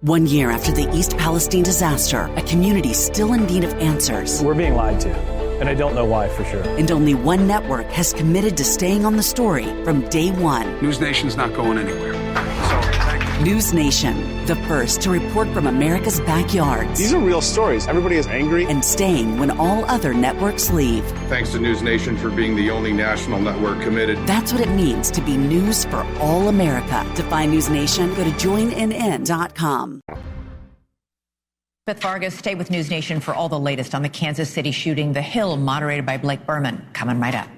1 year after the East Palestine disaster, a community still in need of answers. We're being lied to, and I don't know why for sure. And only one network has committed to staying on the story from day one. NewsNation's not going anywhere. NewsNation, the first to report from America's backyards. These are real stories. Everybody is angry. And staying when all other networks leave. Thanks to NewsNation for being the only national network committed. That's what it means to be news for all America. To find NewsNation, go to joinnn.com. Beth Vargas, stay with NewsNation for all the latest on the Kansas City shooting. The Hill, moderated by Blake Berman, coming right up.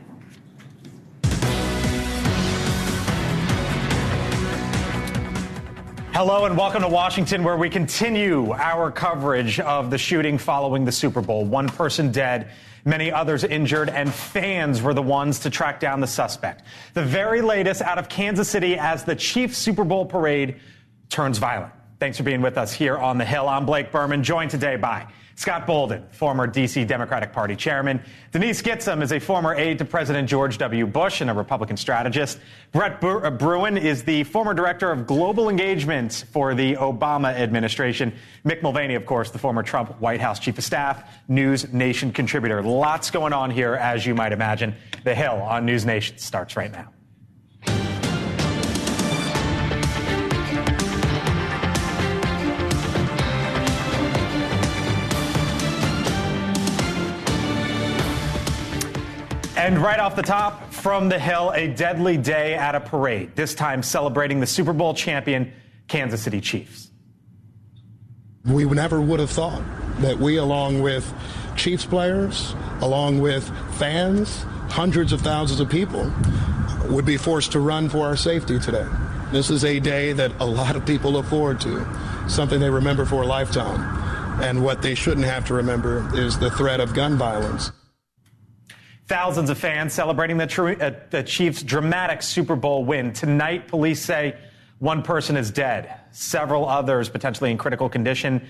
Hello and welcome to Washington, where we continue our coverage of the shooting following the Super Bowl. One person dead, many others injured, and fans were the ones to track down the suspect. The very latest out of Kansas City as the Chiefs Super Bowl parade turns violent. Thanks for being with us here on the Hill. I'm Blake Berman, joined today by Scott Bolden, former D.C. Democratic Party chairman. Denise Gitsham is a former aide to President George W. Bush and a Republican strategist. Brett Bruin is the former director of global engagement for the Obama administration. Mick Mulvaney, of course, the former Trump White House chief of staff, NewsNation contributor. Lots going on here, as you might imagine. The Hill on NewsNation starts right now. And right off the top, from the Hill, a deadly day at a parade, this time celebrating the Super Bowl champion Kansas City Chiefs. We never would have thought that we, along with Chiefs players, along with fans, hundreds of thousands of people, would be forced to run for our safety today. This is a day that a lot of people look forward to, something they remember for a lifetime. And what they shouldn't have to remember is the threat of gun violence. Thousands of fans celebrating the Chiefs' dramatic Super Bowl win. Tonight, police say one person is dead, several others potentially in critical condition,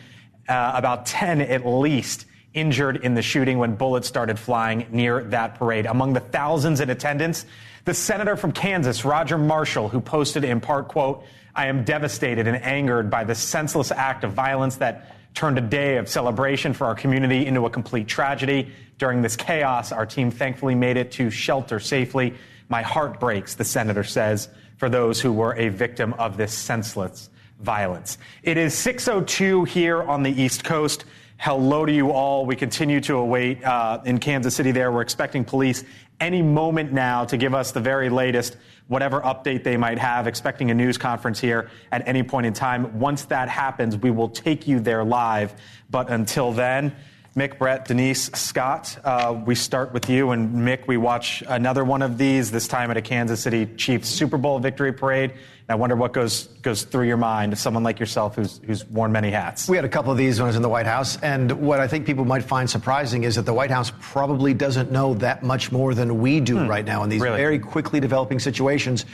about 10 at least injured in the shooting when bullets started flying near that parade. Among the thousands in attendance, the senator from Kansas, Roger Marshall, who posted in part, quote, "I am devastated and angered by the senseless act of violence that turned a day of celebration for our community into a complete tragedy. During this chaos, our team thankfully made it to shelter safely. My heart breaks," the senator says, for those who were a victim of this senseless violence. It is 6:02 here on the East Coast. Hello to you all. We continue to await in Kansas City there. We're expecting police any moment now to give us the very latest, whatever update they might have, expecting a news conference here at any point in time. Once that happens, we will take you there live. But until then, Mick, Brett, Denise, Scott, we start with you. And Mick, we watch another one of these, this time at a Kansas City Chiefs Super Bowl victory parade. And I wonder what goes through your mind, someone like yourself who's worn many hats. We had a couple of these when I was in the White House. And what I think people might find surprising is that the White House probably doesn't know that much more than we do right now in these very quickly developing situations.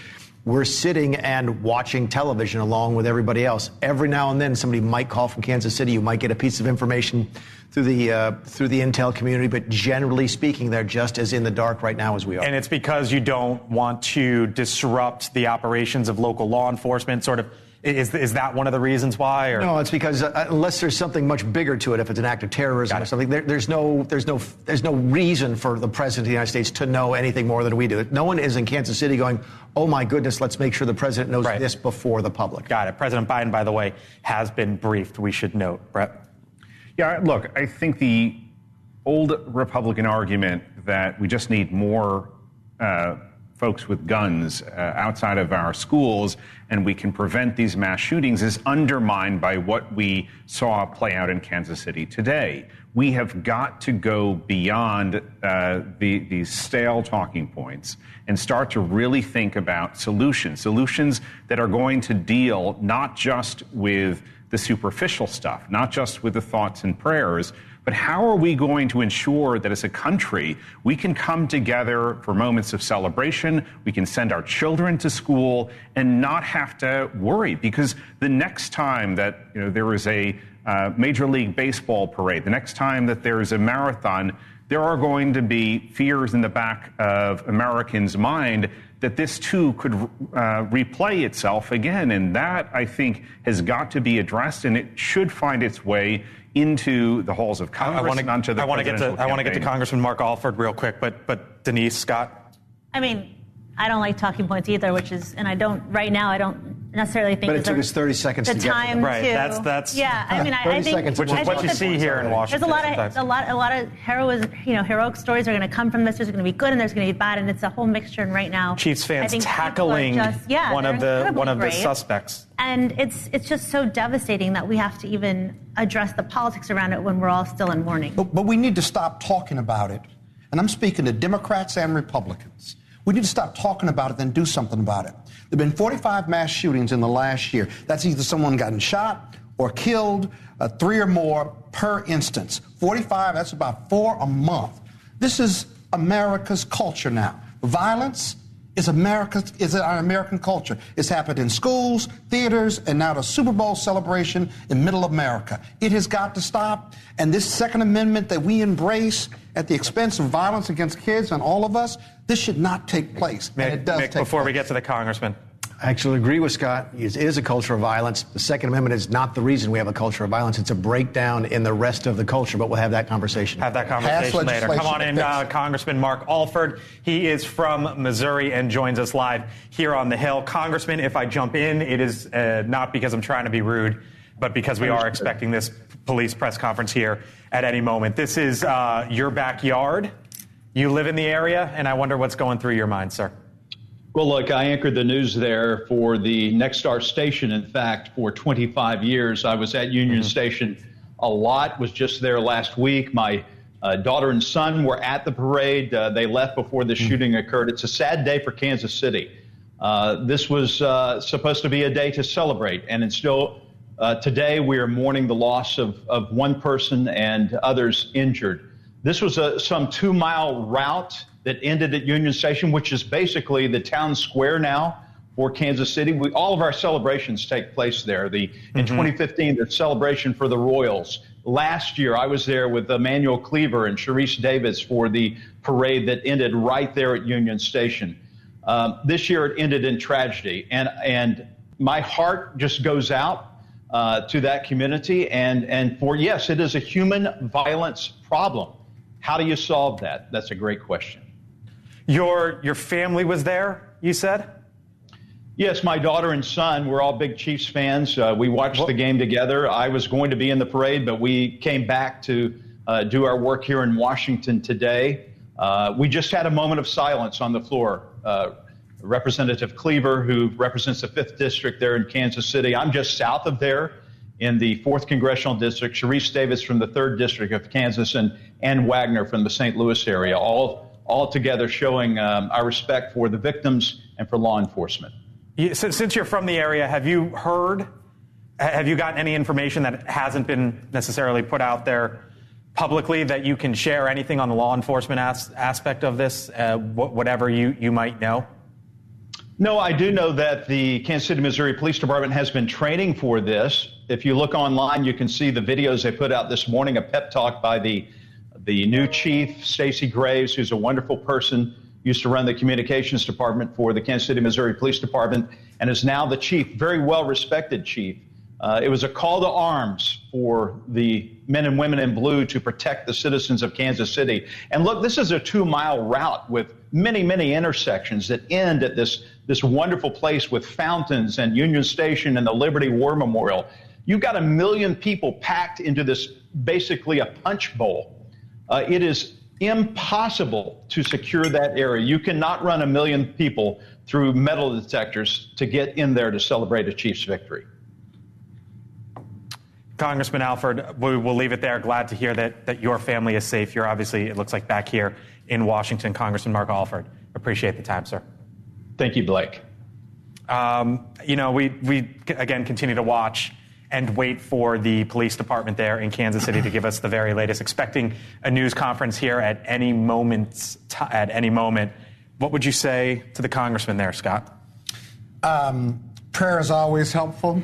We're sitting and watching television along with everybody else. Every now and then, somebody might call from Kansas City. You might get a piece of information through the intel community. But generally speaking, they're just as in the dark right now as we are. And it's because you don't want to disrupt the operations of local law enforcement, sort of. Is that one of the reasons why? Or? No, it's because unless there's something much bigger to it, if it's an act of terrorism or something, there's no reason for the president of the United States to know anything more than we do. No one is in Kansas City going, "Oh my goodness, let's make sure the president knows this before the public." Got it. President Biden, by the way, has been briefed. We should note, Brett. Yeah, look, I think the old Republican argument that we just need more folks with guns outside of our schools and we can prevent these mass shootings is undermined by what we saw play out in Kansas City today. We have got to go beyond these stale talking points and start to really think about solutions that are going to deal not just with the superficial stuff, not just with the thoughts and prayers, but how are we going to ensure that as a country, we can come together for moments of celebration, we can send our children to school and not have to worry? Because the next time that there is a Major League Baseball parade, the next time that there is a marathon, there are going to be fears in the back of Americans' mind that this too could replay itself again. And that, I think, has got to be addressed, and it should find its way into the halls of Congress and onto the presidential campaign. I want to get to Congressman Mark Alford real quick, but Denise, Scott? I mean, I don't like talking points either, and I don't necessarily think. But it took us 30 seconds to get time to. Right, that's. Yeah, I mean, I think. Which is what you see here in Washington. There's a lot of heroic stories are going to come from this. There's going to be good and there's going to be bad, and it's a whole mixture. And right now, Chiefs fans tackling one of the suspects. And it's just so devastating that we have to even address the politics around it when we're all still in mourning. But we need to stop talking about it. And I'm speaking to Democrats and Republicans. We need to stop talking about it and do something about it. There have been 45 mass shootings in the last year. That's either someone gotten shot or killed, 3 or more per instance. 45, that's about 4 a month. This is America's culture now. Violence is our American culture. It's happened in schools, theaters, and now the Super Bowl celebration in middle America. It has got to stop. And this Second Amendment that we embrace at the expense of violence against kids and all of us, this should not take place. And it does take place. Before we get to the congressman. I actually agree with Scott. It is a culture of violence. The Second Amendment is not the reason we have a culture of violence. It's a breakdown in the rest of the culture, but we'll have that conversation. Have that conversation later. Come on in, Congressman Mark Alford. He is from Missouri and joins us live here on the Hill. Congressman, if I jump in, it is not because I'm trying to be rude, but because we are expecting this police press conference here at any moment. This is your backyard. You live in the area, and I wonder what's going through your mind, sir. Well, look, I anchored the news there for the Next Star station. In fact, for 25 years, I was at Union Station a lot, was just there last week. My daughter and son were at the parade. They left before the shooting occurred. It's a sad day for Kansas City. This was supposed to be a day to celebrate. And it's still today we are mourning the loss of one person and others injured. This was some 2-mile route that ended at Union Station, which is basically the town square now for Kansas City. All of our celebrations take place there. In 2015, the celebration for the Royals. Last year, I was there with Emmanuel Cleaver and Sharice Davis for the parade that ended right there at Union Station. This year, it ended in tragedy. And my heart just goes out to that community. And yes, it is a human violence problem. How do you solve that? That's a great question. Your family was there, you said? Yes, my daughter and son, we're all big Chiefs fans. We watched the game together. I was going to be in the parade, but we came back to do our work here in Washington today. We just had a moment of silence on the floor. Representative Cleaver, who represents the 5th District there in Kansas City. I'm just south of there in the 4th Congressional District. Sharice Davis from the 3rd District of Kansas, and Ann Wagner from the St. Louis area, all together showing our respect for the victims and for law enforcement. Since you're from the area, have you gotten any information that hasn't been necessarily put out there publicly that you can share? Anything on the law enforcement aspect of this, whatever you might know? No, I do know that the Kansas City, Missouri Police Department has been training for this. If you look online, you can see the videos they put out this morning, a pep talk by the new chief, Stacey Graves, who's a wonderful person, used to run the communications department for the Kansas City, Missouri Police Department, and is now the chief, very well-respected chief. It was a call to arms for the men and women in blue to protect the citizens of Kansas City. And look, this is a 2-mile route with many, many intersections that end at this wonderful place with fountains and Union Station and the Liberty War Memorial. You've got 1 million people packed into this, basically a punch bowl. It is impossible to secure that area. You cannot run 1 million people through metal detectors to get in there to celebrate a Chiefs victory. Congressman Alford, we'll leave it there. Glad to hear that your family is safe. You're obviously, it looks like, back here in Washington. Congressman Mark Alford, appreciate the time, sir. Thank you, Blake. We again continue to watch and wait for the police department there in Kansas City to give us the very latest. Expecting a news conference here at any moment. What would you say to the congressman there, Scott? Prayer is always helpful,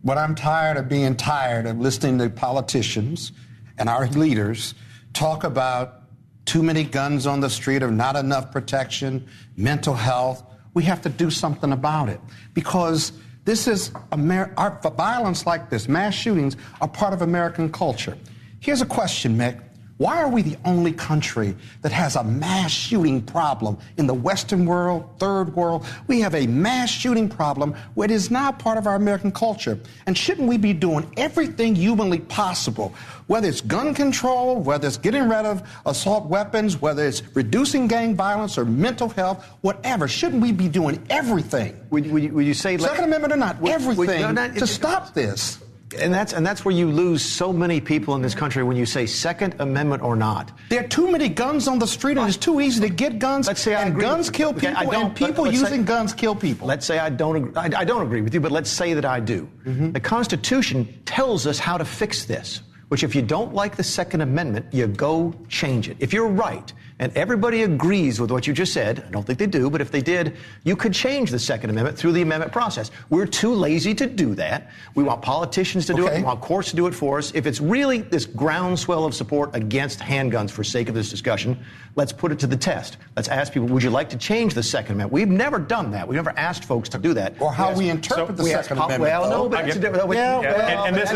but I'm tired of being tired of listening to politicians and our leaders talk about too many guns on the street or not enough protection, mental health. We have to do something about it because this is violence like this, mass shootings, are part of American culture. Here's a question, Mick. Why are we the only country that has a mass shooting problem in the Western world, third world? We have a mass shooting problem where it is now part of our American culture. And shouldn't we be doing everything humanly possible, whether it's gun control, whether it's getting rid of assault weapons, whether it's reducing gang violence or mental health, whatever? Shouldn't we be doing everything? Would you say Second Amendment or not, everything to stop this? And that's where you lose so many people in this country when you say Second Amendment or not. There are too many guns on the street, and it's too easy to get guns. Let's say and guns kill people, and people using guns kill people. Let's say I don't agree with you, but let's say that I do. Mm-hmm. The Constitution tells us how to fix this, which if you don't like the Second Amendment, you go change it. If you're right, and everybody agrees with what you just said, I don't think they do, but if they did, you could change the Second Amendment through the amendment process. We're too lazy to do that. We want politicians to do it. We want courts to do it for us. If it's really this groundswell of support against handguns for sake of this discussion, let's put it to the test. Let's ask people, would you like to change the Second Amendment? We've never done that. We've never asked folks to do that. Or how we interpret the Second Amendment. Well, no, but that's a different... And this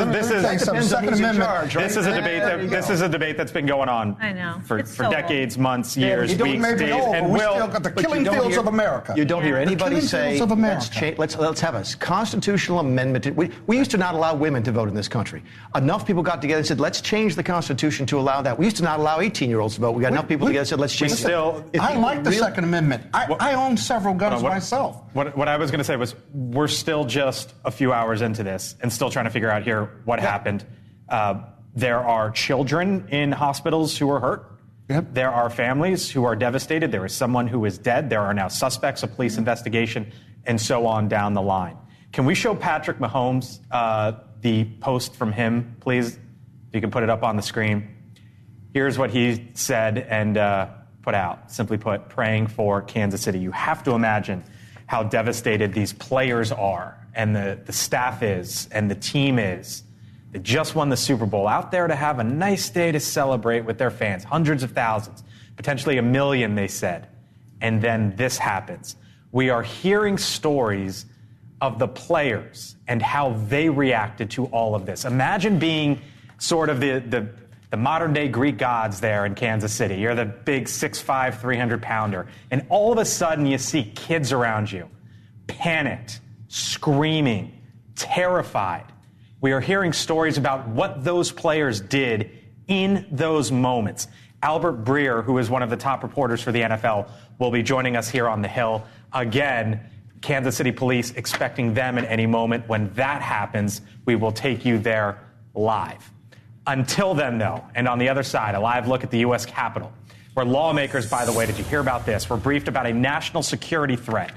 is a debate that this is a debate that's been going on for decades, months, years, weeks, days, and we still got the killing fields of America. You don't hear anybody say, let's have a constitutional amendment. We used to not allow women to vote in this country. Enough people got together and said, let's change the Constitution to allow that. We used to not allow 18-year-olds to vote. We got enough people together and said, let's change it. I like the Second Amendment. I own several guns myself. What I was going to say was we're still just a few hours into this and still trying to figure out here what happened. There are children in hospitals who are hurt. Yep. There are families who are devastated. There is someone who is dead. There are now suspects, a police investigation, and so on down the line. Can we show Patrick Mahomes the post from him, please? If you can put it up on the screen. Here's what he said and put out. Simply put, praying for Kansas City. You have to imagine how devastated these players are and the staff is and the team is. They just won the Super Bowl, out there to have a nice day to celebrate with their fans, hundreds of thousands, potentially 1 million, they said. And then this happens. We are hearing stories of the players and how they reacted to all of this. Imagine being sort of the modern-day Greek gods there in Kansas City. You're the big 6'5", 300-pounder. And all of a sudden you see kids around you, panicked, screaming, terrified. We are hearing stories about what those players did in those moments. Albert Breer, who is one of the top reporters for the NFL, will be joining us here on the Hill. Again, Kansas City police expecting them at any moment. When that happens, we will take you there live. Until then, though, and on the other side, a live look at the U.S. Capitol, where lawmakers, by the way, did you hear about this, were briefed about a national security threat.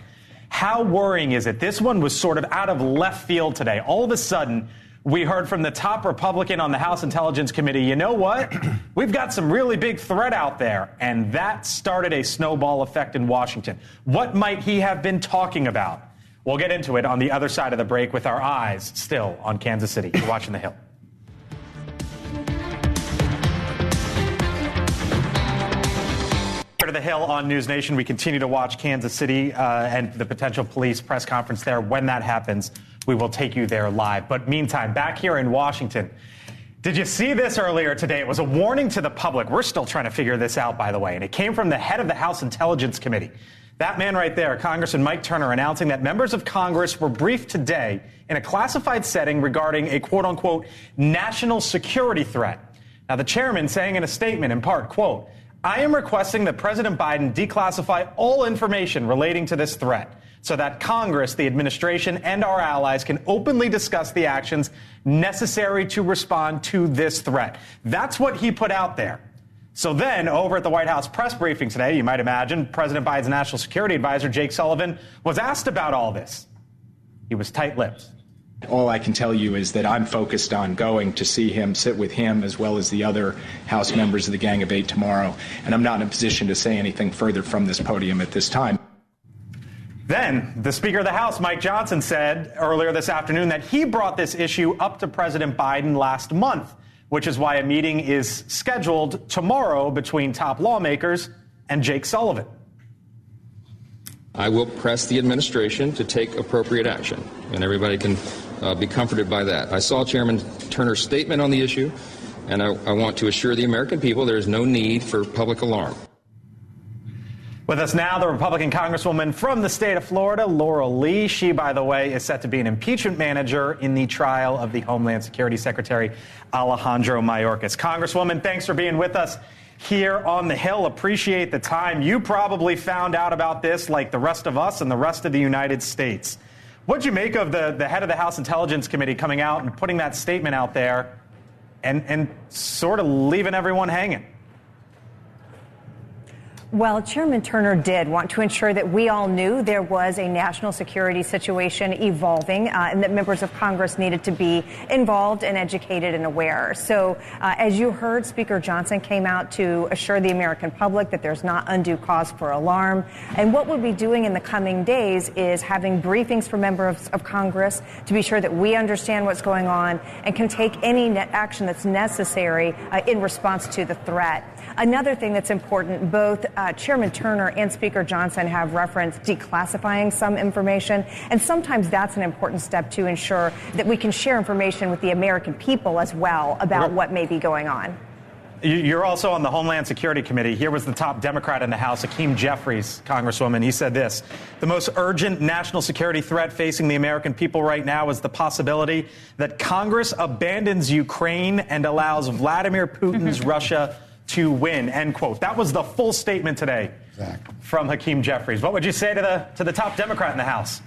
How worrying is it? This one was sort of out of left field today. All of a sudden, we heard from the top Republican on the House Intelligence Committee, you know what? We've got some really big threat out there. And that started a snowball effect in Washington. What might he have been talking about? We'll get into it on the other side of the break with our eyes still on Kansas City. You're watching The Hill. To The Hill on NewsNation. We continue to watch Kansas City and the potential police press conference there. When that happens, we will take you there live. But meantime, back here in Washington, did you see this earlier today? It was a warning to the public. We're still trying to figure this out, by the way. And it came from the head of the House Intelligence Committee. That man right there, Congressman Mike Turner, announcing that members of Congress were briefed today in a classified setting regarding a quote-unquote national security threat. Now, the chairman saying in a statement, in part, quote, I am requesting that President Biden declassify all information relating to this threat so that Congress, the administration, and our allies can openly discuss the actions necessary to respond to this threat. That's what he put out there. So then, over at the White House press briefing today, you might imagine, President Biden's national security advisor, Jake Sullivan, was asked about all this. He was tight-lipped. All I can tell you is that I'm focused on going to see him, sit with him, as well as the other House members of the Gang of Eight tomorrow. And I'm not in a position to say anything further from this podium at this time. Then, the Speaker of the House, Mike Johnson, said earlier this afternoon that he brought this issue up to President Biden last month which is why a meeting is scheduled tomorrow between top lawmakers and Jake Sullivan. I will press the administration to take appropriate action, and everybody can be comforted by that. I saw Chairman Turner's statement on the issue, and I want to assure the American people there is no need for public alarm. With us now, the Republican Congresswoman from the state of Florida, Laurel Lee. She, by the way, is set to be an impeachment manager in the trial of the Homeland Security Secretary Alejandro Mayorkas. Congresswoman, thanks for being with us here on the Hill. Appreciate the time. You probably found out about this like the rest of us and the rest of the United States. What'd you make of the head of the House Intelligence Committee coming out and putting that statement out there and sort of leaving everyone hanging? Well, Chairman Turner did want to ensure that we all knew there was a national security situation evolving and that members of Congress needed to be involved and educated and aware. So as you heard, Speaker Johnson came out to assure the American public that there's not undue cause for alarm. And what we'll be doing in the coming days is having briefings for members of Congress to be sure that we understand what's going on and can take any action that's necessary in response to the threat. Another thing that's important, both Chairman Turner and Speaker Johnson have referenced declassifying some information, and sometimes that's an important step to ensure that we can share information with the American people as well about what may be going on. You're also on the Homeland Security Committee. Here was the top Democrat in the House, Hakeem Jeffries, Congresswoman. He said this: the most urgent national security threat facing the American people right now is the possibility that Congress abandons Ukraine and allows Vladimir Putin's Russia to win, end quote. That was the full statement today from Hakeem Jeffries. What would you say to the top Democrat in the House?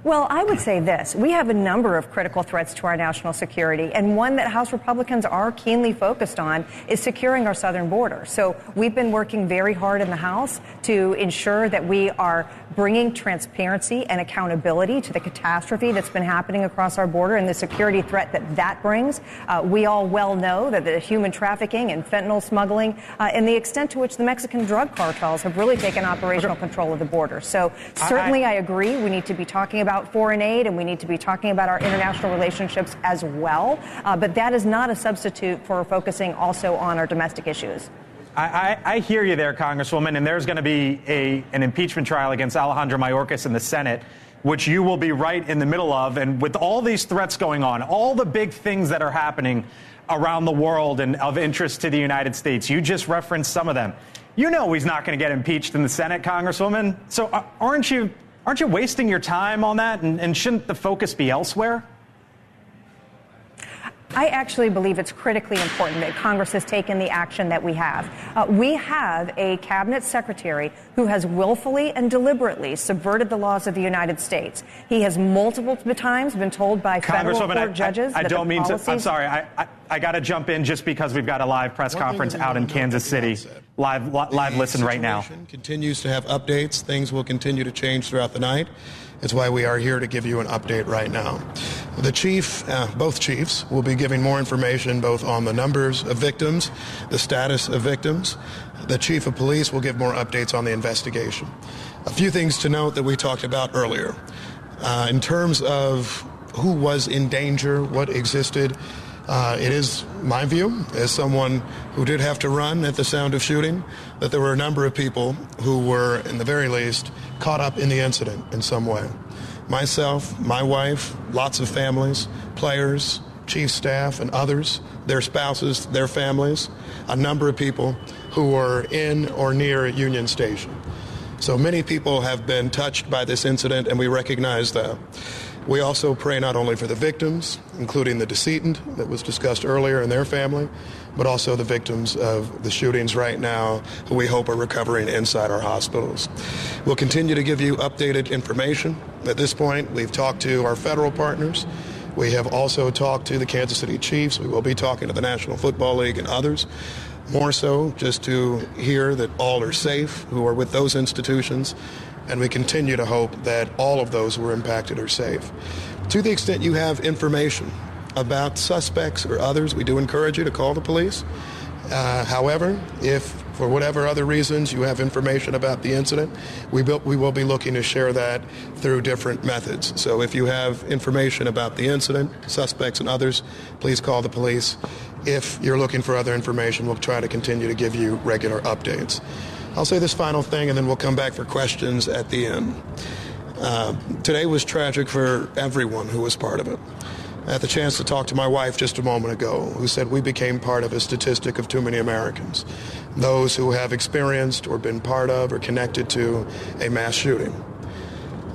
Well, I would say this. We have a number of critical threats to our national security, and one that House Republicans are keenly focused on is securing our southern border. So we've been working very hard in the House to ensure that we are bringing transparency and accountability to the catastrophe that's been happening across our border and the security threat that brings. We all well know that the human trafficking and fentanyl smuggling and the extent to which the Mexican drug cartels have really taken operational control of the border. So certainly I agree we need to be talking about foreign aid and we need to be talking about our international relationships as well. But that is not a substitute for focusing also on our domestic issues. I hear you there, Congresswoman, and there's going to be an impeachment trial against Alejandro Mayorkas in the Senate, which you will be right in the middle of. And with all these threats going on, all the big things that are happening around the world and of interest to the United States, you just referenced some of them. You know he's not going to get impeached in the Senate, Congresswoman. So aren't you wasting your time on that? And shouldn't the focus be elsewhere? I actually believe it's critically important that Congress has taken the action that we have. We have a cabinet secretary who has willfully and deliberately subverted the laws of the United States. He has multiple times been told by federal court judges that don't mean to. I'm sorry. I got to jump in just because we've got a live press conference out in Kansas City. Live listen right now. Continues to have updates. Things will continue to change throughout the night. It's why we are here to give you an update right now. The chief, both chiefs, will be giving more information both on the numbers of victims, the status of victims. The chief of police will give more updates on the investigation. A few things to note that we talked about earlier. In terms of who was in danger, what existed, it is my view, as someone who did have to run at the sound of shooting, that there were a number of people who were, in the very least, caught up in the incident in some way. Myself, my wife, lots of families, players, chief staff, and others, their spouses, their families, a number of people who were in or near Union Station. So many people have been touched by this incident, and we recognize that. We also pray not only for the victims, including the decedent that was discussed earlier and their family, but also the victims of the shootings right now who we hope are recovering inside our hospitals. We'll continue to give you updated information. At this point, we've talked to our federal partners. We have also talked to the Kansas City Chiefs. We will be talking to the National Football League and others. More so just to hear that all are safe who are with those institutions. And we continue to hope that all of those who were impacted are safe. To the extent you have information about suspects or others, we do encourage you to call the police. However, if for whatever other reasons you have information about the incident, we will be looking to share that through different methods. So if you have information about the incident, suspects and others, please call the police. If you're looking for other information, we'll try to continue to give you regular updates. I'll say this final thing, and then we'll come back for questions at the end. Today was tragic for everyone who was part of it. I had the chance to talk to my wife just a moment ago, who said we became part of a statistic of too many Americans, those who have experienced or been part of or connected to a mass shooting.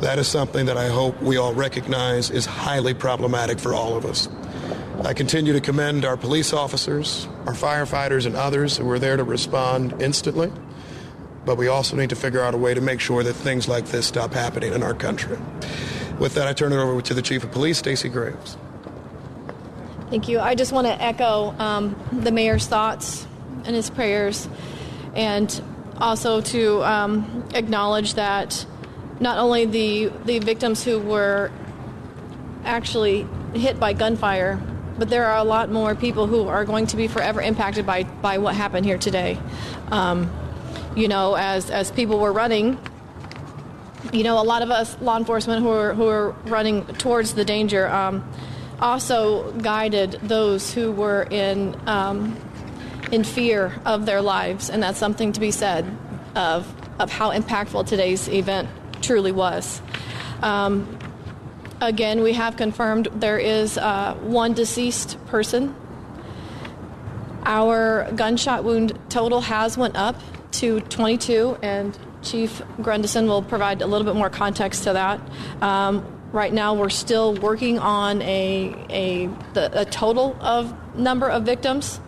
That is something that I hope we all recognize is highly problematic for all of us. I continue to commend our police officers, our firefighters, and others who were there to respond instantly. But we also need to figure out a way to make sure that things like this stop happening in our country. With that, I turn it over to the Chief of Police, Stacey Graves. Thank you. I just want to echo the mayor's thoughts and his prayers, and also to acknowledge that not only the victims who were actually hit by gunfire, but there are a lot more people who are going to be forever impacted by what happened here today. As people were running, a lot of us law enforcement who are running towards the danger also guided those who were in fear of their lives, and that's something to be said of how impactful today's event truly was. Again, we have confirmed there is one deceased person. Our gunshot wound total has went up to 22, and Chief Grundison will provide a little bit more context to that. Right now, we're still working on a total of number of victims.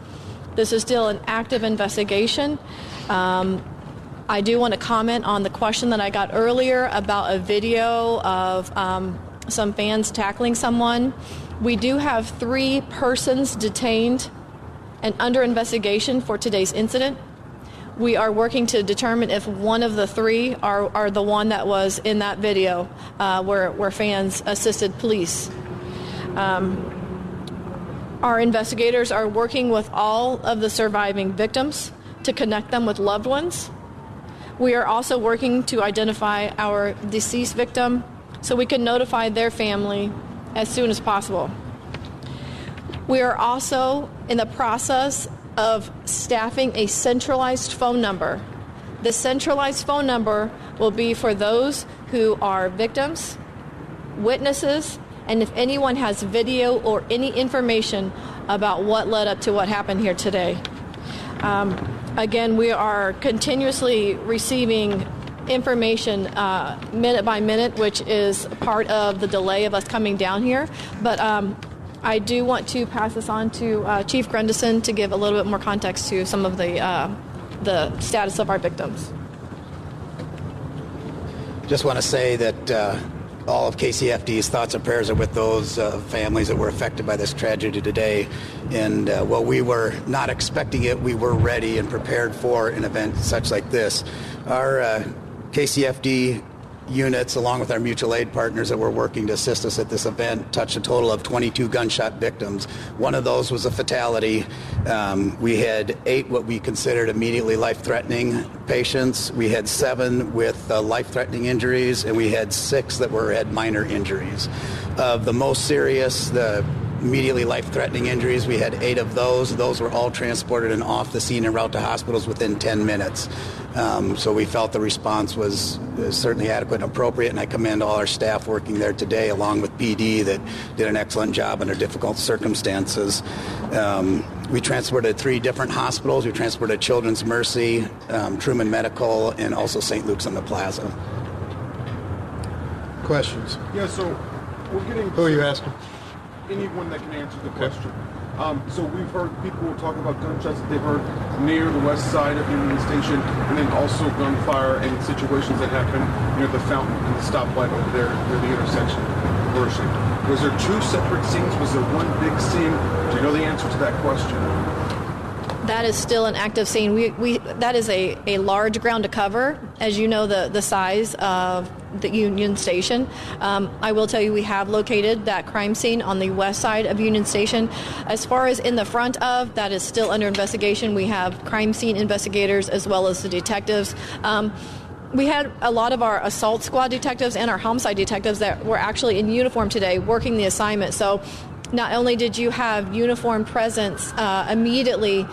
This is still an active investigation. I do want to comment on the question that I got earlier about a video of some fans tackling someone. We do have 3 persons detained and under investigation for today's incident. We are working to determine if one of the 3 are the one that was in that video where fans assisted police. Our investigators are working with all of the surviving victims to connect them with loved ones. We are also working to identify our deceased victim so we can notify their family as soon as possible. We are also in the process of staffing a centralized phone number. The centralized phone number will be for those who are victims, witnesses, and if anyone has video or any information about what led up to what happened here today. Again, we are continuously receiving information minute by minute, which is part of the delay of us coming down here. But I do want to pass this on to Chief Grundison to give a little bit more context to some of the status of our victims. Just want to say that all of KCFD's thoughts and prayers are with those families that were affected by this tragedy today. And while we were not expecting it, we were ready and prepared for an event such like this. Our KCFD units, along with our mutual aid partners that were working to assist us at this event, touched a total of 22 gunshot victims. One of those was a fatality. We had 8 what we considered immediately life-threatening patients. We had 7 with life-threatening injuries, and we had 6 that had minor injuries. Of the most serious, the immediately life-threatening injuries, we had 8 of those. Those were all transported and off the scene en route to hospitals within 10 minutes. So we felt the response was certainly adequate and appropriate, and I commend all our staff working there today, along with PD, that did an excellent job under difficult circumstances. We transported 3 different hospitals. We transported Children's Mercy, Truman Medical, and also St. Luke's on the Plaza. Questions? Yeah, so we're getting... Who are you asking? Anyone that can answer the question. So we've heard people talk about gunshots that they've heard near the west side of Union Station, and then also gunfire and situations that happen near the fountain and the stoplight over there near the intersection. Was there 2 separate scenes? Was there one big scene? Do you know the answer to that question? That is still an active scene. That is a large ground to cover, as you know, the size of the Union Station. I will tell you we have located that crime scene on the west side of Union Station. As far as in the front of, that is still under investigation. We have crime scene investigators as well as the detectives. We had a lot of our assault squad detectives and our homicide detectives that were actually in uniform today working the assignment. So not only did you have uniformed presence immediately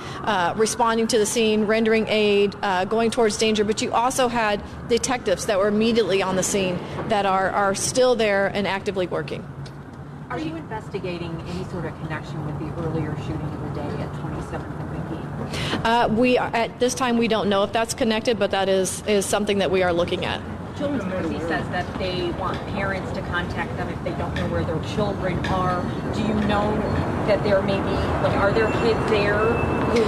responding to the scene, rendering aid, going towards danger, but you also had detectives that were immediately on the scene that are still there and actively working. Are you investigating any sort of connection with the earlier shooting of the day at 27th and McGee? We are, at this time, we don't know if that's connected, but that is something that we are looking at. Children's Mercy says that they want parents to contact them if they don't know where their children are. Do you know that there may be, are there kids there who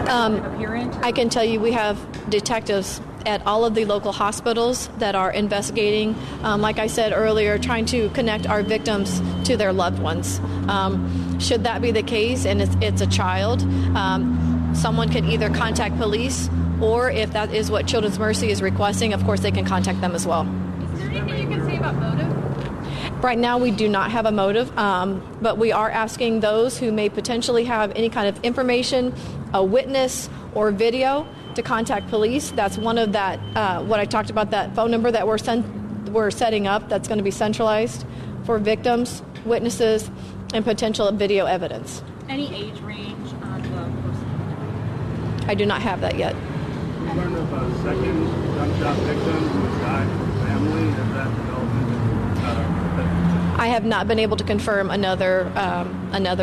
have a parent? I can tell you we have detectives at all of the local hospitals that are investigating, like I said earlier, trying to connect our victims to their loved ones. Should that be the case and it's a child, someone can either contact police, or if that is what Children's Mercy is requesting, of course they can contact them as well. Is there anything you can say about motive? Right now we do not have a motive, but we are asking those who may potentially have any kind of information, a witness or video, to contact police. That's one of that, what I talked about, that phone number that we're setting up that's going to be centralized for victims, witnesses, and potential video evidence. Any age range on the person? I do not have that yet. We learned of a second gunshot victim who died from family. Is that development? I have not been able to confirm another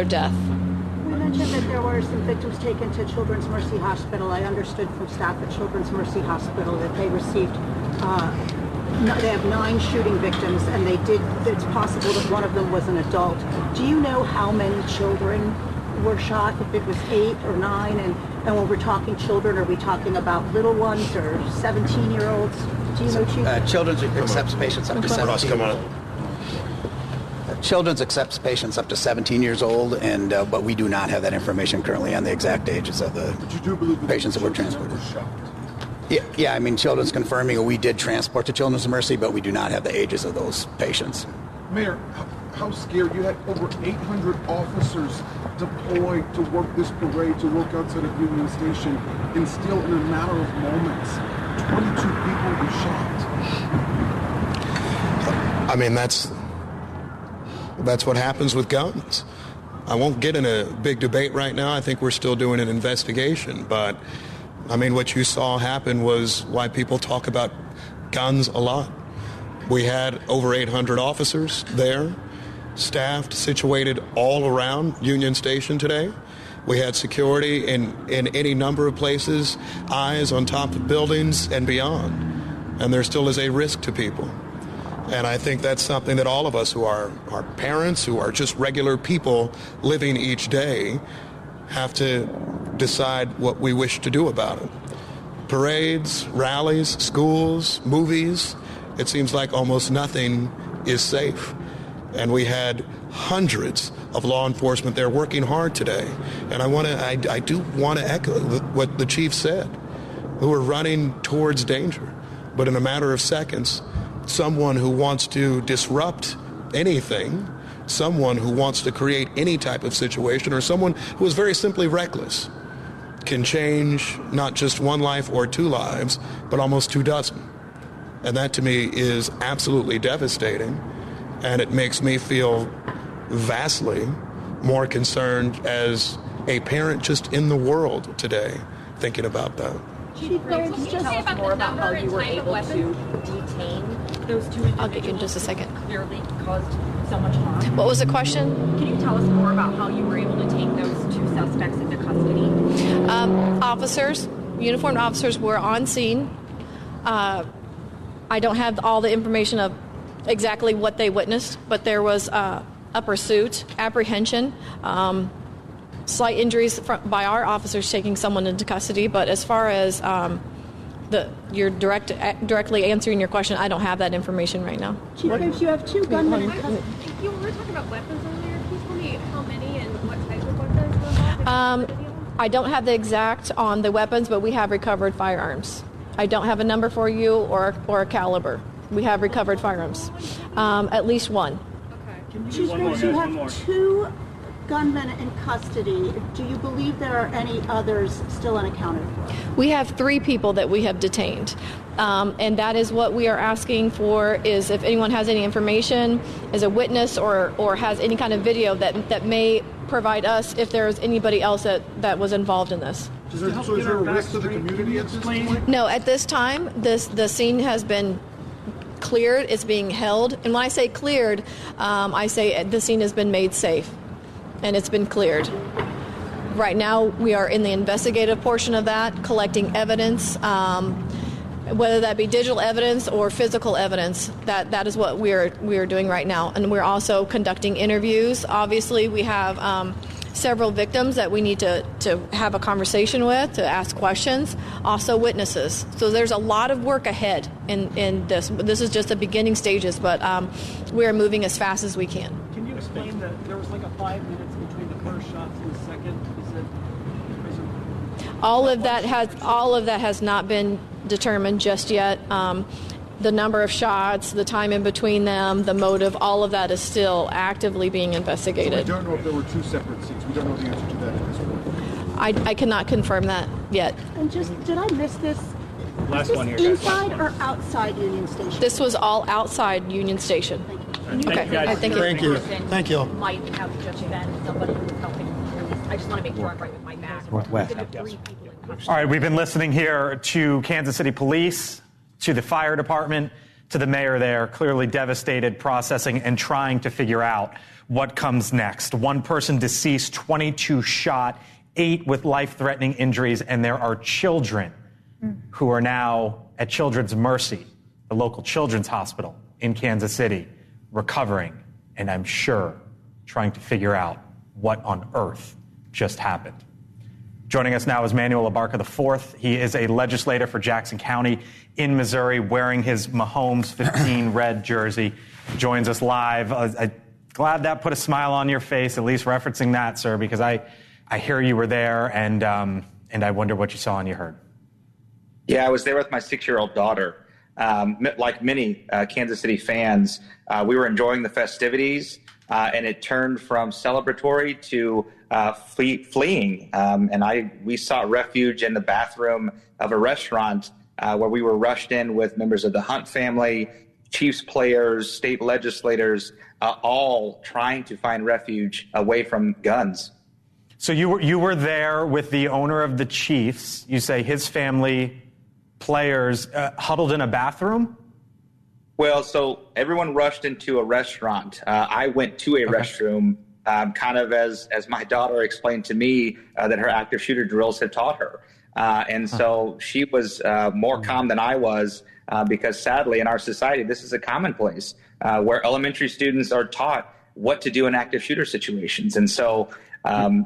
death. We mentioned that there were some victims taken to Children's Mercy Hospital. I understood from staff at Children's Mercy Hospital that they received, they have 9 shooting victims, and it's possible that one of them was an adult. Do you know how many children were shot, if it was 8 or 9? And when we're talking children, are we talking about little ones or 17-year-olds? Do you know, Chief? Children's accepts patients up to 17. Children's accepts patients up to 17 years old, but we do not have that information currently on the exact ages of the patients that were transported. Yeah, I mean, Children's confirming we did transport to Children's Mercy, but we do not have the ages of those patients. Mayor, how scared? You had over 800 officers deployed to work this parade, to work outside of Union Station, and still in a matter of moments, 22 people were shot. I mean, that's what happens with guns. I won't get in a big debate right now. I think we're still doing an investigation. But, I mean, what you saw happen was why people talk about guns a lot. We had over 800 officers there, staffed, situated all around Union Station today. We had security in any number of places, eyes on top of buildings and beyond. And there still is a risk to people. And I think that's something that all of us who are parents, who are just regular people living each day, have to decide what we wish to do about it. Parades, rallies, schools, movies, it seems like almost nothing is safe. And we had hundreds of law enforcement there working hard today. And I do want to echo what the chief said, who are running towards danger. But in a matter of seconds, someone who wants to disrupt anything, someone who wants to create any type of situation, or someone who is very simply reckless can change not just one life or 2 lives, but almost 24. And that to me is absolutely devastating. And it makes me feel vastly more concerned as a parent just in the world today thinking about that. Chief, can you tell us more about how you were able to detain those 2 individuals? I'll get you in just a second. Clearly caused so much harm. What was the question? Can you tell us more about how you were able to take those 2 suspects into custody? Uniformed officers were on scene. I don't have all the information of exactly what they witnessed, but there was a pursuit, apprehension, slight injuries by our officers taking someone into custody. But as far as you're directly answering your question, I don't have that information right now. Chief, you have 2 gunmen in custody. You were talking about weapons earlier. Can you tell me how many and what type of weapons were involved? I don't have the exact on the weapons, but we have recovered firearms. I don't have a number for you or a caliber. We have recovered firearms, at least one. Chief Briggs, you have 2 gunmen in custody. Do you believe there are any others still unaccounted for? We have 3 people that we have detained. And that is what we are asking for, is if anyone has any information, is a witness or has any kind of video that may provide us if there is anybody else that was involved in this. Is there a risk to the community at this point? No, at this time, the scene has been cleared. It's being held. And when I say cleared, I say the scene has been made safe and it's been cleared. Right now, we are in the investigative portion of that, collecting evidence, whether that be digital evidence or physical evidence. That is what we are doing right now. And we're also conducting interviews. Obviously, we have several victims that we need to have a conversation with, to ask questions, also witnesses. So there's a lot of work ahead in this. This is just the beginning stages, but we are moving as fast as we can. Can you explain that there was like a 5 minutes between the first shots and the second? All of that has not been determined just yet. The number of shots, the time in between them, the motive, all of that is still actively being investigated. So we don't know if there were 2 separate scenes. We don't know the answer to that at this point. I cannot confirm that yet. And did I miss this? Last one here. Inside or outside Union Station? This was all outside Union Station. Thank you. Okay. Thank you. Thank you. Might have just been somebody who was helping release. I just want to make sure I'm right with my math. Northwest. All right, we've been listening here to Kansas City Police, to the fire department, to the mayor there, clearly devastated, processing, and trying to figure out what comes next. 1 person deceased, 22 shot, 8 with life-threatening injuries, and there are children who are now at Children's Mercy, the local children's hospital in Kansas City, recovering, and I'm sure trying to figure out what on earth just happened. Joining us now is Manuel Abarca IV. He is a legislator for Jackson County in Missouri, wearing his Mahomes 15 red jersey. Joins us live. Glad that put a smile on your face, at least referencing that, sir, because I hear you were there, and I wonder what you saw and you heard. Yeah, I was there with my 6-year-old daughter. Like many Kansas City fans, we were enjoying the festivities, and it turned from celebratory to fleeing. We sought refuge in the bathroom of a restaurant where we were rushed in with members of the Hunt family, Chiefs players, state legislators, all trying to find refuge away from guns. So you were there with the owner of the Chiefs. You say his family, players, huddled in a bathroom? Well, so everyone rushed into a restaurant. I went to a restroom, kind of as my daughter explained to me that her active shooter drills had taught her. And so she was more calm than I was because sadly in our society, this is a commonplace where elementary students are taught what to do in active shooter situations. And so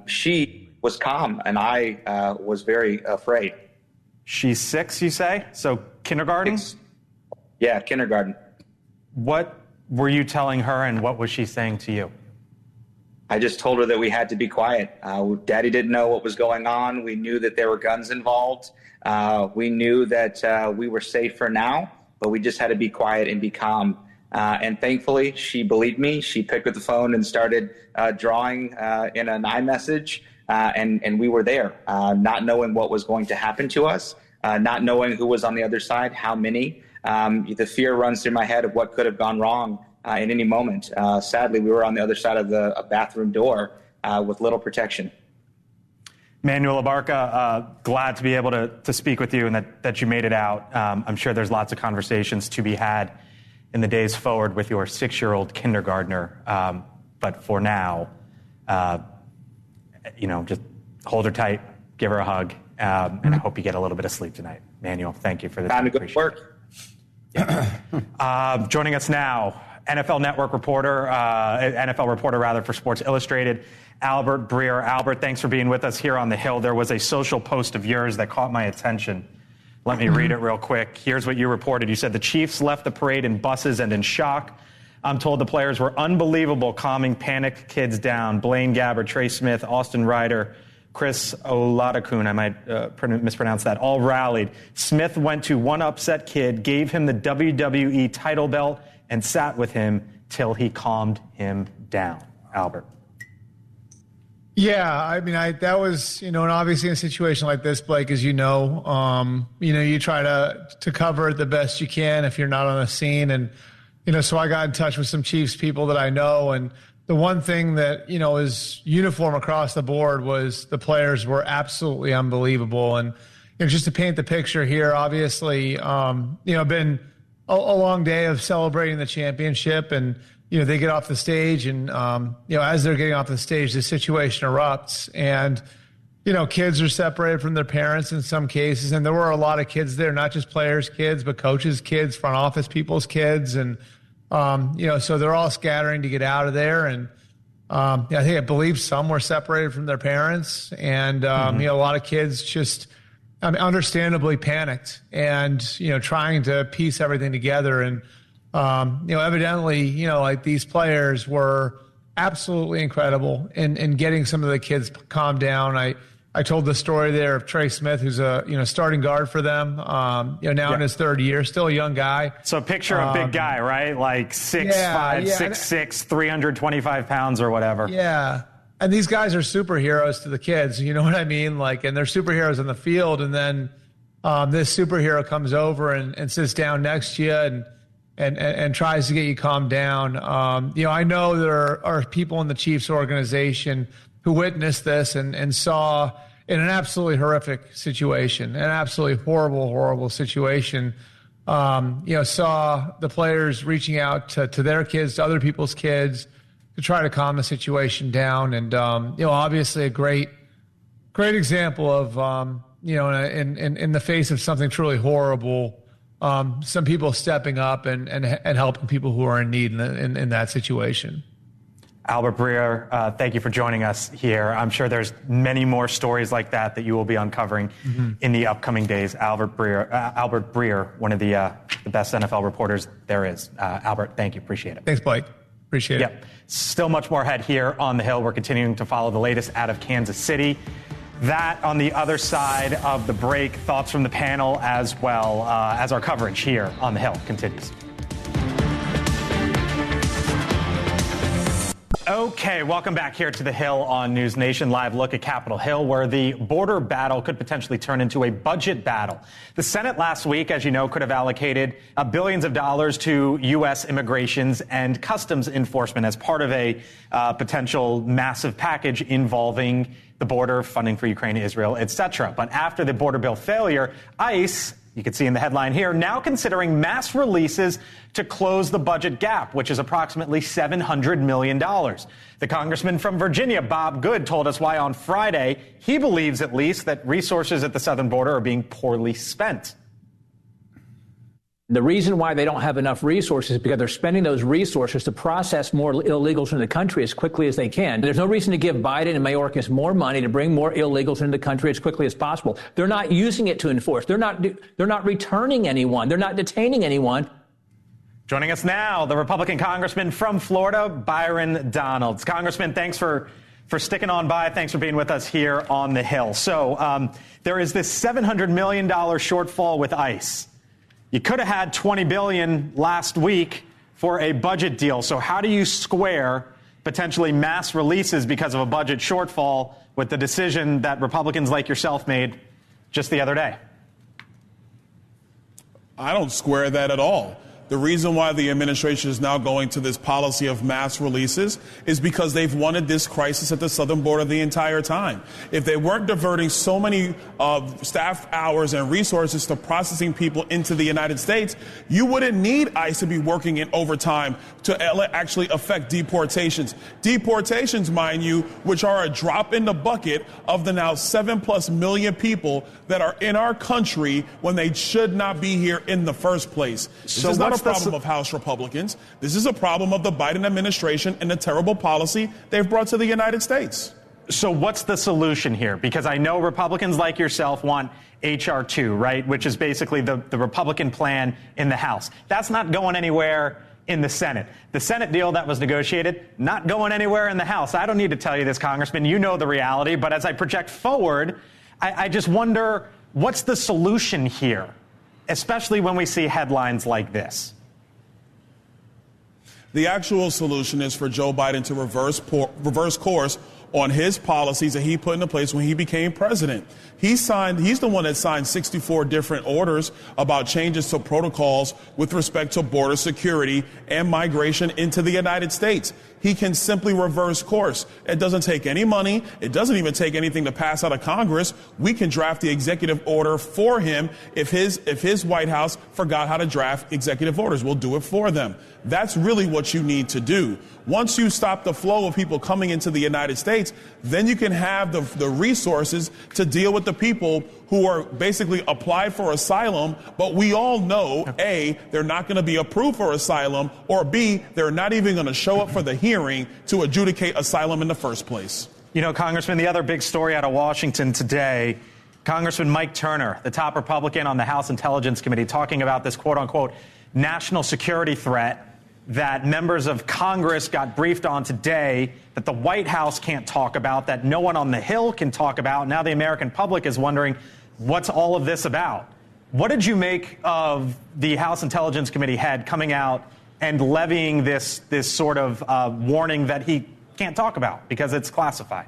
she was calm and I was very afraid. She's 6, you say? So kindergarten? Yeah, kindergarten. What were you telling her and what was she saying to you? I just told her that we had to be quiet. Daddy didn't know what was going on. We knew that there were guns involved. We knew that we were safe for now, but we just had to be quiet and be calm. And thankfully, she believed me. She picked up the phone and started drawing in an iMessage, and we were there, not knowing what was going to happen to us, not knowing who was on the other side, how many. The fear runs through my head of what could have gone wrong in any moment. Sadly, we were on the other side of the bathroom door with little protection. Manuel Abarca, glad to be able to speak with you and that you made it out. I'm sure there's lots of conversations to be had in the days forward with your 6-year-old kindergartner. But for now, just hold her tight, give her a hug, and I hope you get a little bit of sleep tonight. Manuel, thank you for this. Time to go to work. Joining us now, NFL reporter for Sports Illustrated, Albert Breer. Albert, thanks for being with us here on the Hill. There was a social post of yours that caught my attention. Let me read it real quick. Here's what you reported. You said the Chiefs left the parade in buses and in shock. I'm told the players were unbelievable, calming panicked kids down. Blaine Gabbert, Trey Smith, Austin Ryder, Chris Oladokun, I might mispronounce that, all rallied. Smith went to one upset kid, gave him the WWE title belt, and sat with him till he calmed him down. Albert. Yeah, I mean, that was, and obviously in a situation like this, Blake, as you try to cover it the best you can if you're not on the scene. And, so I got in touch with some Chiefs people that I know. And the one thing that, is uniform across the board was the players were absolutely unbelievable. And, just to paint the picture here, obviously, been a long day of celebrating the championship, and, they get off the stage, and, as they're getting off the stage, the situation erupts, and, kids are separated from their parents in some cases. And there were a lot of kids there, not just players' kids, but coaches' kids, front office people's kids. And, so they're all scattering to get out of there. And, I believe some were separated from their parents, and, a lot of kids just understandably panicked and, trying to piece everything together. And, evidently, like these players were absolutely incredible in getting some of the kids calmed down. I told the story there of Trey Smith, who's a starting guard for them, in his third year, still a young guy. So picture a big guy, right? Like 6'5", 6'6", 325 pounds or whatever. Yeah. And these guys are superheroes to the kids. You know what I mean? And they're superheroes on the field. And then this superhero comes over and sits down next to you and tries to get you calmed down. I know there are people in the Chiefs organization who witnessed this and saw in an absolutely horrific situation, an absolutely horrible situation, saw the players reaching out to their kids, to other people's kids, to try to calm the situation down. And, obviously a great example of, in the face of something truly horrible, some people stepping up and helping people who are in need in that situation. Albert Breer, thank you for joining us here. I'm sure there's many more stories like that you will be uncovering in the upcoming days. Albert Breer, one of the best NFL reporters there is. Albert, thank you. Appreciate it. Thanks, Blake. Appreciate it. Still much more ahead here on the Hill. We're continuing to follow the latest out of Kansas City. That on the other side of the break, thoughts from the panel as well as our coverage here on the Hill continues. Okay, welcome back here to the Hill on NewsNation. Live look at Capitol Hill, where the border battle could potentially turn into a budget battle. The Senate last week, as you know, could have allocated billions of dollars to U.S. immigrations and customs enforcement as part of a potential massive package involving the border, funding for Ukraine, Israel, etc. But after the border bill failure, ICE, you can see in the headline here, now considering mass releases to close the budget gap, which is approximately $700 million. The congressman from Virginia, Bob Good, told us why on Friday he believes at least that resources at the southern border are being poorly spent. The reason why they don't have enough resources is because they're spending those resources to process more illegals into the country as quickly as they can. There's no reason to give Biden and Mayorkas more money to bring more illegals into the country as quickly as possible. They're not using it to enforce. They're not returning anyone. They're not detaining anyone. Joining us now, the Republican congressman from Florida, Byron Donalds. Congressman, thanks for sticking on by. Thanks for being with us here on the Hill. So there is this $700 million shortfall with ICE. You could have had $20 billion last week for a budget deal. So how do you square potentially mass releases because of a budget shortfall with the decision that Republicans like yourself made just the other day? I don't square that at all. The reason why the administration is now going to this policy of mass releases is because they've wanted this crisis at the southern border the entire time. If they weren't diverting so many staff hours and resources to processing people into the United States, you wouldn't need ICE to be working in overtime to actually affect deportations. Deportations, mind you, which are a drop in the bucket of the now 7+ million people that are in our country when they should not be here in the first place. This is not a problem of House Republicans. This is a problem of the Biden administration and the terrible policy they've brought to the United States. So what's the solution here? Because I know Republicans like yourself want H.R. 2, right, which is basically the Republican plan in the House. That's not going anywhere in the Senate. The Senate deal that was negotiated, not going anywhere in the House. I don't need to tell you this, Congressman. You know the reality. But as I project forward, I just wonder, what's the solution here, especially when we see headlines like this? The actual solution is for Joe Biden to reverse course on his policies that he put into place when he became president. He's the one that signed 64 different orders about changes to protocols with respect to border security and migration into the United States. He can simply reverse course. It doesn't take any money. It doesn't even take anything to pass out of Congress. We can draft the executive order for him if his White House forgot how to draft executive orders. We'll do it for them. That's really what you need to do. Once you stop the flow of people coming into the United States, then you can have the resources to deal with the people who are basically applied for asylum, but we all know, A, they're not going to be approved for asylum, or B, they're not even going to show up for the hearing to adjudicate asylum in the first place. You know, Congressman, the other big story out of Washington today, Congressman Mike Turner, the top Republican on the House Intelligence Committee, talking about this quote-unquote national security threat that members of Congress got briefed on today, that the White House can't talk about, that no one on the Hill can talk about. Now the American public is wondering, what's all of this about? What did you make of the House Intelligence Committee head coming out and levying this sort of warning that he can't talk about because it's classified?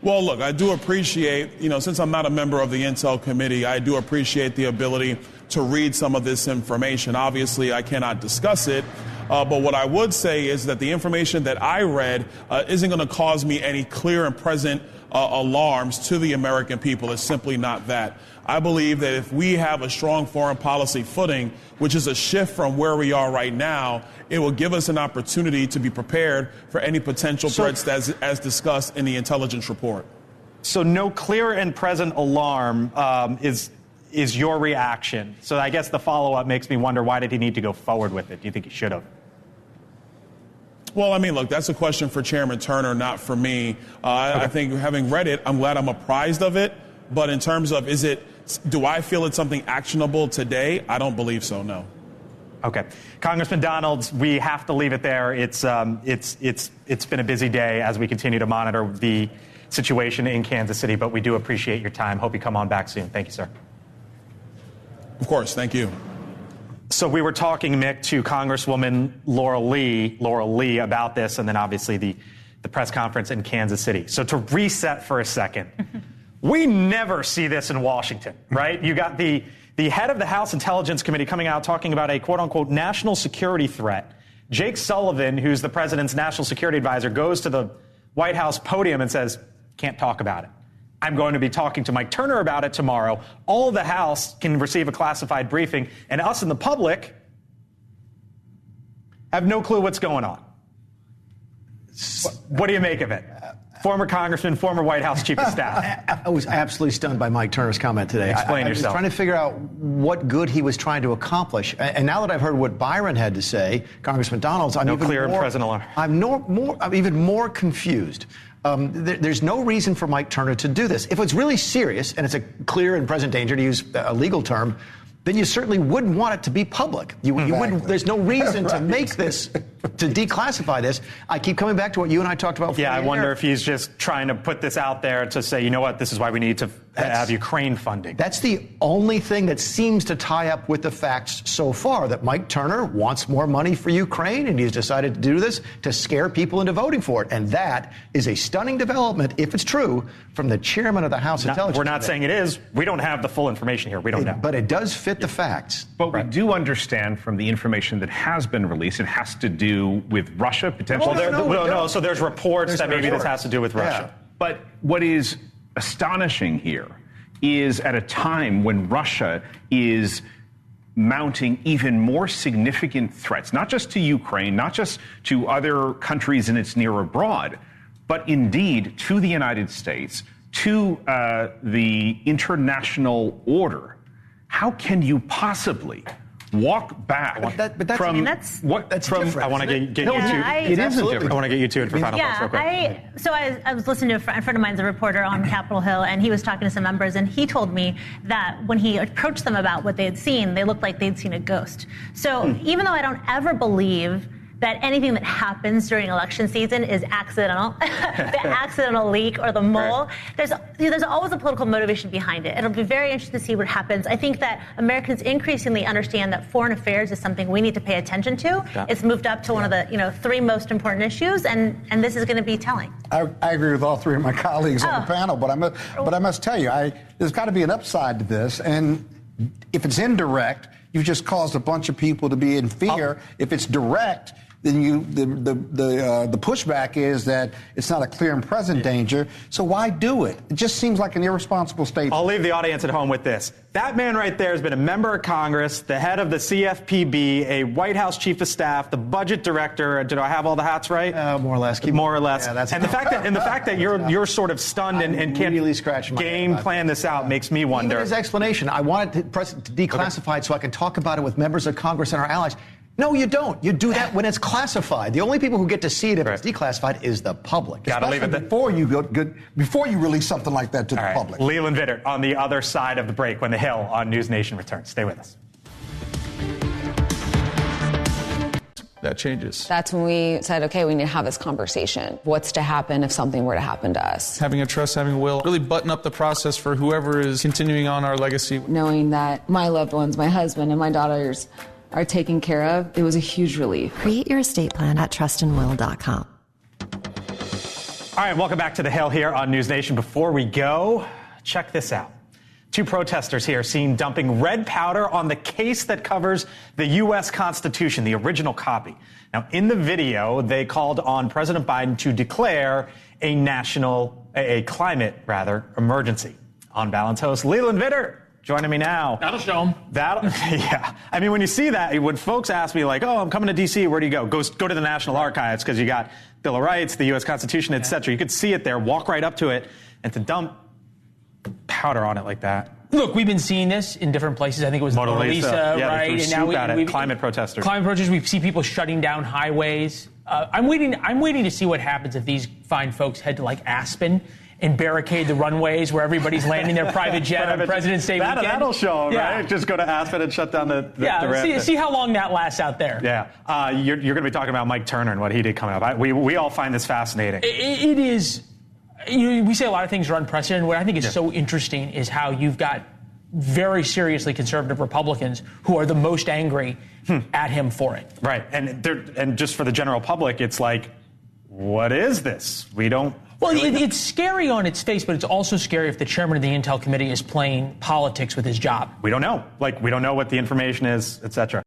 Well, look, I do appreciate, since I'm not a member of the Intel Committee, I do appreciate the ability to read some of this information. Obviously, I cannot discuss it, but what I would say is that the information that I read isn't going to cause me any clear and present alarms to the American people. It's simply not that. I believe that if we have a strong foreign policy footing, which is a shift from where we are right now, it will give us an opportunity to be prepared for any potential threats as discussed in the intelligence report. So no clear and present alarm is your reaction. So I guess the follow-up makes me wonder, why did he need to go forward with it? Do you think he should have? Well, I mean, look, that's a question for Chairman Turner, not for me. I think having read it, I'm glad I'm apprised of it. But in terms of do I feel it's something actionable today? I don't believe so, no. Okay. Congressman Donalds, we have to leave it there. It's been a busy day as we continue to monitor the situation in Kansas City, but we do appreciate your time. Hope you come on back soon. Thank you, sir. Of course. Thank you. So we were talking, Mick, to Congresswoman Laura Lee about this, and then obviously the press conference in Kansas City. So to reset for a second, we never see this in Washington, right? You got the head of the House Intelligence Committee coming out talking about a quote-unquote national security threat. Jake Sullivan, who's the president's national security advisor, goes to the White House podium and says, can't talk about it. I'm going to be talking to Mike Turner about it tomorrow. All of the House can receive a classified briefing, and us in the public have no clue what's going on. What do you make of it? Former congressman, former White House chief of staff. I was absolutely stunned by Mike Turner's comment today. Explain I yourself. was trying to figure out what good he was trying to accomplish. And now that I've heard what Byron had to say, Congressman Donalds, I'm even more confused. There's no reason for Mike Turner to do this. If it's really serious, and it's a clear and present danger, to use a legal term, then you certainly wouldn't want it to be public. You wouldn't. There's no reason to make this, to declassify this. I keep coming back to what you and I talked about. Yeah, I wonder if he's just trying to put this out there to say, you know what, this is why we need to have Ukraine funding. That's the only thing that seems to tie up with the facts so far, that Mike Turner wants more money for Ukraine, and he's decided to do this to scare people into voting for it. And that is a stunning development, if it's true, from the chairman of the House Intelligence Committee. We're not saying it is. We don't have the full information here. We don't know. But it does fit the facts. But we do understand from the information that has been released, it has to do with Russia, potentially. So there's reports that maybe this has to do with Russia. Yeah. But what is astonishing here is at a time when Russia is mounting even more significant threats, not just to Ukraine, not just to other countries in its near abroad, but indeed to the United States, to the international order. How can you possibly walk back from that's different. I want to get you two. It isn't different. I want to get you two in for final thoughts real quick. I was listening to a friend of mine's a reporter on Capitol Hill, and he was talking to some members, and he told me that when he approached them about what they had seen, they looked like they'd seen a ghost. So even though I don't ever believe that anything that happens during election season is accidental, the accidental leak or the mole. There's always a political motivation behind it. It'll be very interesting to see what happens. I think that Americans increasingly understand that foreign affairs is something we need to pay attention to. Yeah. It's moved up to one of the 3 most important issues, and this is going to be telling. I agree with all 3 of my colleagues on the panel, but I must tell you, there's got to be an upside to this, and if it's indirect, you've just caused a bunch of people to be in fear. If it's direct, then the pushback is that it's not a clear and present danger. So why do it? It just seems like an irresponsible statement. I'll leave the audience at home with this. That man right there has been a member of Congress, the head of the CFPB, a White House chief of staff, the budget director. Did I have all the hats right? More or less. More or less. Yeah, that's and the fact that you're sort of stunned and can't really scratch my game plan this out makes me wonder. Even his explanation, I wanted to declassify it so I can talk about it with members of Congress and our allies. No, you don't. You do that when it's classified. The only people who get to see it if it's declassified is the public. Gotta leave it there. Before you release something like that to the public. Leland Vittert on the other side of the break when The Hill on NewsNation returns. Stay with us. That changes. That's when we said, okay, we need to have this conversation. What's to happen if something were to happen to us? Having a trust, having a will, really button up the process for whoever is continuing on our legacy. Knowing that my loved ones, my husband and my daughters are taken care of, it was a huge relief. Create your estate plan at trustandwill.com. All right, welcome back to The Hill here on NewsNation. Before we go, check this out. 2 protesters here seen dumping red powder on the case that covers the U.S. Constitution, the original copy. Now, in the video, they called on President Biden to declare a climate emergency. On Balance host Leland Vittert joining me now. That'll show them. Yeah. I mean, when you see that, when folks ask me like, oh, I'm coming to D.C., where do you go? Go to the National Archives because you got Bill of Rights, the U.S. Constitution, et cetera. You could see it there, walk right up to it, and to dump powder on it like that. Look, we've been seeing this in different places. I think it was Mona Lisa, right? And now we've climate protesters. Climate protesters. We see people shutting down highways. I'm waiting to see what happens if these fine folks head to like Aspen and barricade the runways where everybody's landing their private jet on President's Day weekend. That'll show them, right? Just go to Aspen and shut down the ramp. See how long that lasts out there. Yeah. You're going to be talking about Mike Turner and what he did coming up. We all find this fascinating. It is. We say a lot of things are unprecedented. What I think is so interesting is how you've got very seriously conservative Republicans who are the most angry at him for it. Right. And just for the general public, it's like, what is this? We don't. Well, it's scary on its face, but it's also scary if the chairman of the Intel Committee is playing politics with his job. We don't know. We don't know what the information is, et cetera.